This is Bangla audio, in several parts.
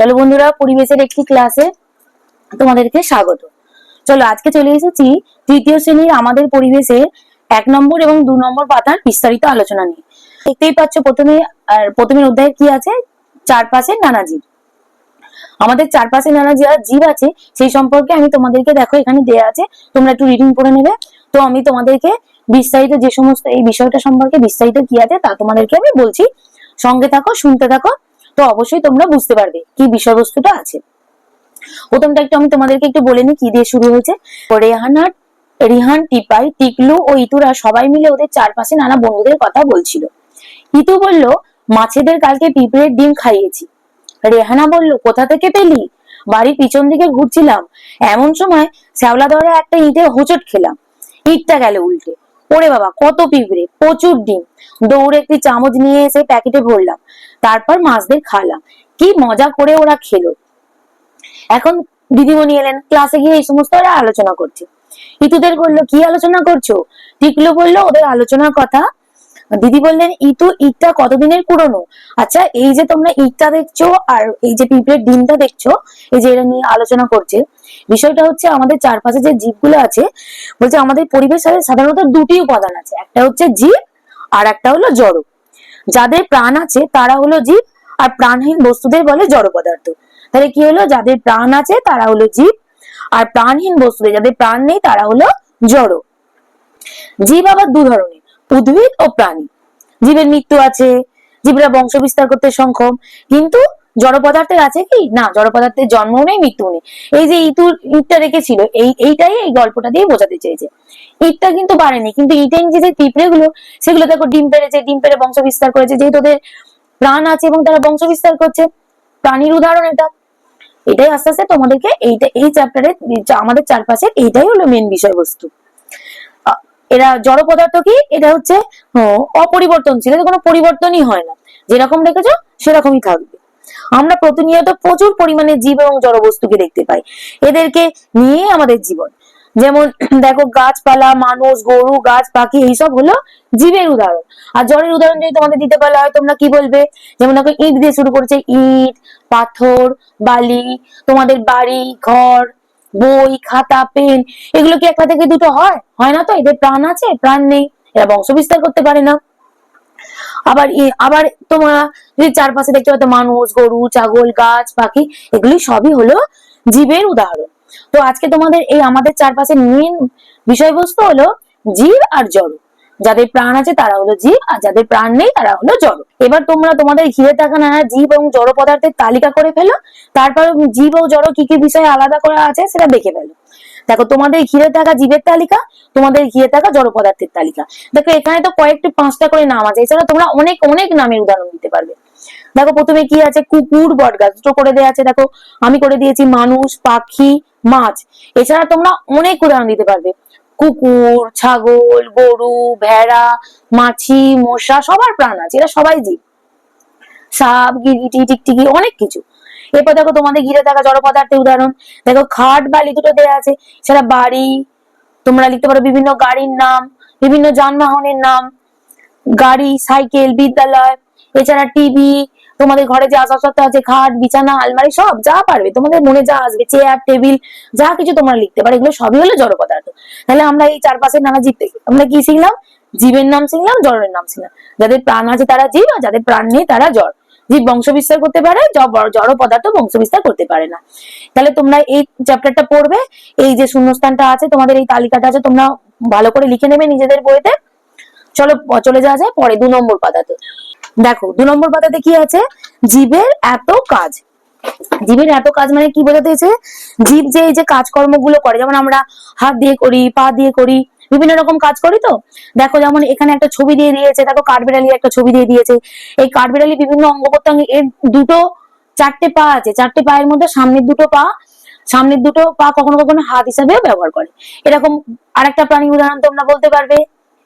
চলো বন্ধুরা, পরিবেশের একটি ক্লাসে তোমাদেরকে স্বাগত। চলো আজকে চলে এসেছি তৃতীয় শ্রেণীর আমাদের পরিবেশের 1 নম্বর এবং 2 নম্বর পাতার বিস্তারিত আলোচনা নিয়ে। দেখতেই পাচ্ছ প্রথমে অধ্যায়ে কি আছে, চারপাশের নানা জীব। আমাদের চারপাশে নানা যা জীব আছে সেই সম্পর্কে আমি তোমাদেরকে, দেখো এখানে দেয়া আছে, তোমরা একটু রিডিং করে নেবে। তো আমি তোমাদেরকে বিস্তারিত যে সমস্ত এই বিষয়টা সম্পর্কে বিস্তারিত কি আছে তা তোমাদেরকে আমি বলছি, সঙ্গে থাকো, শুনতে থাকো। তো অবশ্যই তোমরা বুঝতে পারবে কি বিষয়বস্তুটা আছে। প্রথমটা একটু আমি তোমাদেরকে একটু বলে নি কি দিয়ে শুরু হয়েছে। রিহান, টিপাই, টিকলু ও ইতুরা সবাই মিলে ওদের চারপাশে নানা বন্ধুদের কথা বলছিল। ইতু বলল, মাছেদের কালকে পিঁপড়ের ডিম খাইয়েছি। রেহানা বলল, কোথা থেকে পেলি? বাড়ির পিছন দিকে ঘুরছিলাম, এমন সময় শ্যাওলা ধরে একটা ইটের হোঁচট খেলাম, ইটটা গেল উল্টে। ওরে বাবা, কত পিঁপড়ে, প্রচুর ডিম। দৌড়ে একটি চামচ নিয়ে এসে প্যাকেটে ভরলাম, তারপর মাছদের খাওয়ালাম। কি মজা করে ওরা খেলো। এখন দিদিমণি এলেন, ক্লাসে গিয়ে এই সমস্ত ওরা আলোচনা করছে। ইতুদের বললো, কি আলোচনা করছো? টিকলু বললো, ওদের আলোচনার কথা। দিদি বললেন, ইতু, ইটটা কতদিনের পুরনো? আচ্ছা, এই যে তোমরা ইটটা দেখছো আর এই যে পিঁপড়ের ডিমটা দেখছো, এই যে এরা নিয়ে আলোচনা করছে, বিষয়টা হচ্ছে আমাদের চারপাশে যে জীবগুলো আছে, বলছে আমাদের পরিবেশে সাধারণত দুটি উপাদান আছে, একটা হচ্ছে জীব আর একটা হলো জড়। যাদের প্রাণ আছে তারা হলো জীব, আর প্রাণহীন বস্তুদের বলে জড় পদার্থ। তাহলে কি হলো, যাদের প্রাণ আছে তারা হলো জীব, আর প্রাণহীন বস্তুদের, যাদের প্রাণ নেই, তারা হলো জড়। জীব আবার দু ধরনের, উদ্ভিদ ও প্রাণী। জীবের মৃত্যু আছে, জীবরা বংশ বিস্তার করতে সক্ষম, কিন্তু জড় পদার্থের আছে কি না, জড় পদার্থের জন্ম নেই, মৃত্যু নেই। এই যে ইটটা রেখেছিল, এইটাই এই গল্পটা দিয়ে বোঝাতে চেয়েছে। ইটটা কিন্তু বাড়েনি, কিন্তু ইটের যে পিঁপড়ে গুলো, সেগুলো দেখো ডিম পেড়েছে, ডিম পেড়ে বংশ বিস্তার করেছে, যেহেতু ওদের প্রাণ আছে এবং তারা বংশ বিস্তার করছে, প্রাণীর উদাহরণ এটা। এটাই আস্তে আস্তে তোমাদেরকে এই চ্যাপ্টারে আমাদের চারপাশে এইটাই হলো মেন বিষয়বস্তু। এরা জড় পদার্থ কি, এটা হচ্ছে অপরিবর্তনশীল, এতে কোনো পরিবর্তনই হয় না, যেরকম রেখেছো সেরকমই থাকবে। আমরা প্রতিনিয়ত প্রচুর পরিমাণে জীব এবং জড় বস্তুকে দেখতে পাই, এদেরকে নিয়ে আমাদের জীবন। যেমন দেখো, গাছপালা, মানুষ, গরু, গাছ, পাখি, এইসব হলো জীবের উদাহরণ। আর জড়ের উদাহরণ যদি তোমাদের দিতে বলা হয়, তোমরা কি বলবে? যেমন দেখো, ইট দিয়ে শুরু করেছে, ইট, পাথর, বালি, তোমাদের বাড়ি ঘর, বই, খাতা, পেন, এগুলো কি একটা থেকে দুটো হয়? হয় না তো। এদের প্রাণ আছে, প্রাণ নেই, এরা বংশ বিস্তার করতে পারে না। আবার আবার তোমরা যদি চারপাশে দেখতে পাচ্ছ, মানুষ, গরু, ছাগল, গাছ, পাখি, এগুলি সবই হলো জীবের উদাহরণ। তো আজকে তোমাদের এই আমাদের চারপাশে মেন বিষয়বস্তু হলো জীব আর জড়। যাদের প্রাণ আছে তারা হলো জীব, আর যাদের প্রাণ নেই তারা হলো জড়। এবার তোমরা তোমাদের ঘিরে থাকা নানা জীব এবং জড় পদার্থের তালিকা করে ফেলো, তারপর জীব ও জড় কি কি বিষয়ে আলাদা করা আছে সেটা দেখে ফেলো। দেখো, তোমাদের ঘিরে থাকা জীবের তালিকা, তোমাদের ঘিরে থাকা জড় পদার্থের তালিকা। দেখো, এখানে তো কয়েকটি 5টা করে নাম আছে, এছাড়া তোমরা অনেক অনেক নামের উদাহরণ দিতে পারবে। দেখো, প্রথমে কি আছে, কুকুর, বটগাছ, দুটো করে দেওয়া আছে। দেখো, আমি করে দিয়েছি মানুষ, পাখি, মাছ। এছাড়া তোমরা অনেক উদাহরণ দিতে পারবে, কুকুর, ছাগল, গরু, ভেড়া, মাছি, মশা, সবার প্রাণ আছে, এরা সবাই জীব। সাপ, গিরগিটি, টিকটিকি, অনেক কিছু। এরপর দেখো, তোমাদের ঘিরে থাকা জড় পদার্থের উদাহরণ, দেখো খাট, বালি, দুটো দেওয়া আছে। সেটা বাড়ি, তোমরা লিখতে পারো বিভিন্ন গাড়ির নাম, বিভিন্ন যানবাহনের নাম, গাড়ি, সাইকেল, বিদ্যালয়। এছাড়া টিভি, তোমাদের ঘরে যে আসবাবপত্র আছে, খাট, বিছানা, আলমারি, সব যা পারবে তোমাদের মনে যা আসবে, চেয়ার, টেবিল, যা কিছু তোমরা লিখতে পারো, এগুলো সবই হলো জড় পদার্থ। তাহলে আমরা এই চারপাশের নানা জীব থেকে আমরা কি শিখলাম? জীবের নাম শিখলাম, জড়ের নাম শিখলাম। যাদের প্রাণ আছে তারা জীব, আর যাদের প্রাণ নেই তারা জড়। জীব বংশ বিস্তার করতে পারে, জড় পদার্থ বংশ বিস্তার করতে পারে না। তাহলে তোমরা এই চ্যাপ্টারটা পড়বে, এই যে শূন্যস্থানটা আছে, তোমাদের এই তালিকাটা আছে, তোমরা ভালো করে লিখে নেবে নিজেদের বইতে। চলো চলে যাওয়া যায় পরে 2 নম্বর পাতাতে। দেখো, 2 নম্বর পাতাতে কি আছে, জীবের এত কাজ। জীবের এত কাজ মানে কি বোঝাতে হয়েছে? জীব যে এই যে কাজকর্মগুলো করে, যেমন আমরা হাত দিয়ে করি, পা দিয়ে করি, বিভিন্ন রকম কাজ করি। তো দেখো, যেমন এখানে একটা ছবি দিয়ে দিয়েছে, দেখো কাঠবিড়ালির একটা ছবি দিয়ে দিয়েছে। এই কাঠবিড়ালি বিভিন্ন অঙ্গ প্রত্যঙ্গ, এর 4টে পা আছে, 4টে পায়ের মধ্যে সামনের দুটো পা কখনো কখনো হাত হিসাবেও ব্যবহার করে। এরকম আরেকটা প্রাণীর উদাহরণ তোমরা বলতে পারবে,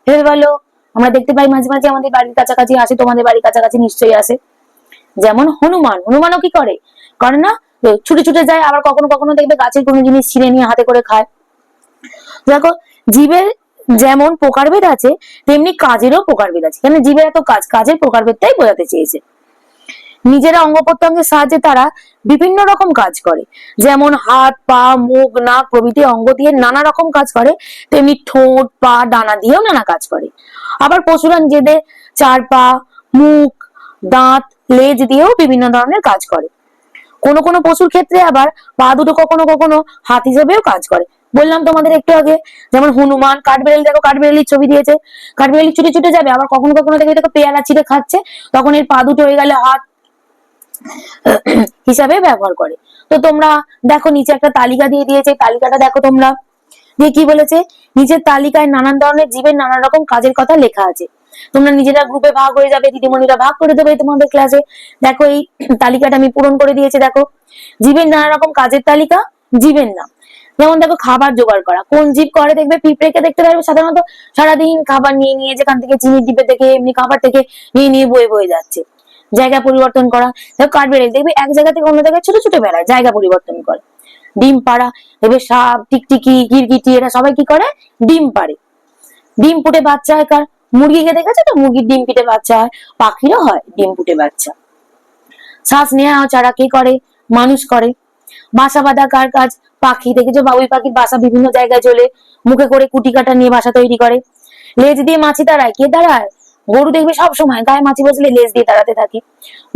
ভেবে বলো। আমরা দেখতে পাই মাঝে মাঝে আমাদের বাড়ির কাছাকাছি আসে, তোমাদের বাড়ির কাছাকাছি নিশ্চয়ই আসে। যেমন হনুমানও কি করে না, ছুটে ছুটে যায়, আবার কখনো কখনো দেখবে গাছের কোনো জিনিস ছিঁড়ে নিয়ে হাতে করে খায়। দেখো, জীবের যেমন প্রকারভেদ আছে, তেমনি কাজেরও প্রকারভেদ আছে। কেন জীবের এত কাজের প্রকারভেদটাই বোঝাতে চেয়েছে। নিজেরা অঙ্গ প্রত্যঙ্গের সাহায্যে তারা বিভিন্ন রকম কাজ করে, যেমন হাত, পা, মুখ, নাক প্রভৃতি অঙ্গ দিয়ে নানা রকম কাজ করে, তেমনি ঠোঁট, পা, ডানা দিয়েও নানা কাজ করে। আবার পশুরা নিজেদের চার পা, মুখ, দাঁত, লেজ দিয়েও বিভিন্ন ধরনের কাজ করে। কোনো কোনো পশুর ক্ষেত্রে আবার পা দুটো কখনো কখনো হাত হিসেবেও কাজ করে। বললাম তোমাদের একটু আগে, যেমন হনুমান, কাঠবিড়ালি, দেখো কাঠবিড়ালির ছবি দিয়েছে, কাঠবিড়ালি ছুটে ছুটে যাবে, আবার কখনো কখনো দেখবে দেখো পেয়ারা ছিঁড়ে খাচ্ছে, তখন এর পা দুটো হয়ে গেলে হাত হিসাবে ব্যবহার করে। তো তোমরা দেখো নিচে একটা তালিকা দিয়ে দিয়েছে, তালিকাটা দেখো তোমরা, দিয়ে কি বলেছে, নিচের তালিকায় নানান ধরনের জীবের নানা রকম কাজের কথা লেখা আছে। তোমরা নিজেরা গ্রুপে ভাগ হয়ে যাবে, দিদিমণিরা ভাগ করে দেবে তোমাদের ক্লাসে। দেখো এই তালিকাটা আমি পূরণ করে দিয়েছি। দেখো জীবের নানা রকম কাজের তালিকা, জীবের নাম, যেমন দেখো খাবার জোগাড় করা, কোন জীব করে, দেখবে পিঁপড়েকে দেখতে পারবে সাধারণত সারাদিন খাবার নিয়ে নিয়ে যেখান থেকে চিনির ডিব্বে থেকে এমনি খাবার থেকে নিয়ে নিয়ে বয়ে বয়ে যাচ্ছে। জায়গা পরিবর্তন করা, দেখো কাঠবিড়ালি দেখবে এক জায়গা থেকে অন্য জায়গায় ছোট ছোট বেড়ায়, জায়গা পরিবর্তন করে। ডিম পাড়া, দেখবে সাপ, টিকটিকি, গিরগিটি এরা সবাই কি করে, ডিম পাড়ে। ডিম ফুটে বাচ্চা হয় কার, মুরগিকে দেখেছো তো, মুরগির ডিম ফুটে বাচ্চা হয়, পাখিরও হয় ডিম ফুটে বাচ্চা। শ্বাস নেওয়া ছাড়া কে করে, মানুষ করে। বাসা বাঁধা কার কাজ, পাখি, দেখেছো বাবুই পাখির বাসা বিভিন্ন জায়গায় চলে, মুখে করে কুটি কাটা নিয়ে বাসা তৈরি করে। লেজ দিয়ে মাছি দাঁড়ায়, কে দাঁড়ায়, গরু দেখবে সব সময় গায়ে মাছি বসলে লেজ দিয়ে দাঁড়াতে থাকে।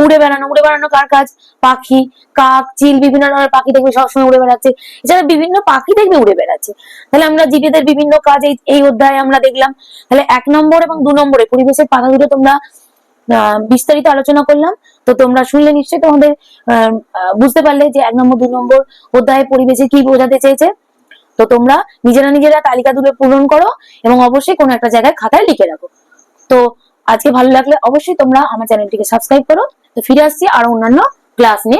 উড়ে বেড়ানো, উড়ে বেড়ানো কার কাজ, পাখি, কাক, চিল, বিভিন্ন ধরনের পাখি দেখবে সবসময় উড়ে বেড়াচ্ছে, এছাড়া বিভিন্ন পাখি দেখবে উড়ে বেড়াচ্ছে। তাহলে আমরা জীবেদের বিভিন্ন কাজ এই অধ্যায়ে আমরা দেখলাম। তাহলে 1 নম্বর এবং 2 নম্বরে পরিবেশের পাতা দুটো তোমরা বিস্তারিত আলোচনা করলাম। তো তোমরা শুনলে নিশ্চয়ই তোমাদের বুঝতে পারলে যে 1 নম্বর 2 নম্বর অধ্যায়ে পরিবেশে কি বোঝাতে চেয়েছে। তো তোমরা নিজেরা নিজেরা তালিকা দুটো পূরণ করো এবং অবশ্যই কোনো একটা জায়গায় খাতায় লিখে রাখো। তো আজকে ভালো লাগলে অবশ্যই তোমরা আমার চ্যানেলটিকে সাবস্ক্রাইব করো। তো ফিরে আসছি আরো অন্যান্য ক্লাস নিয়ে।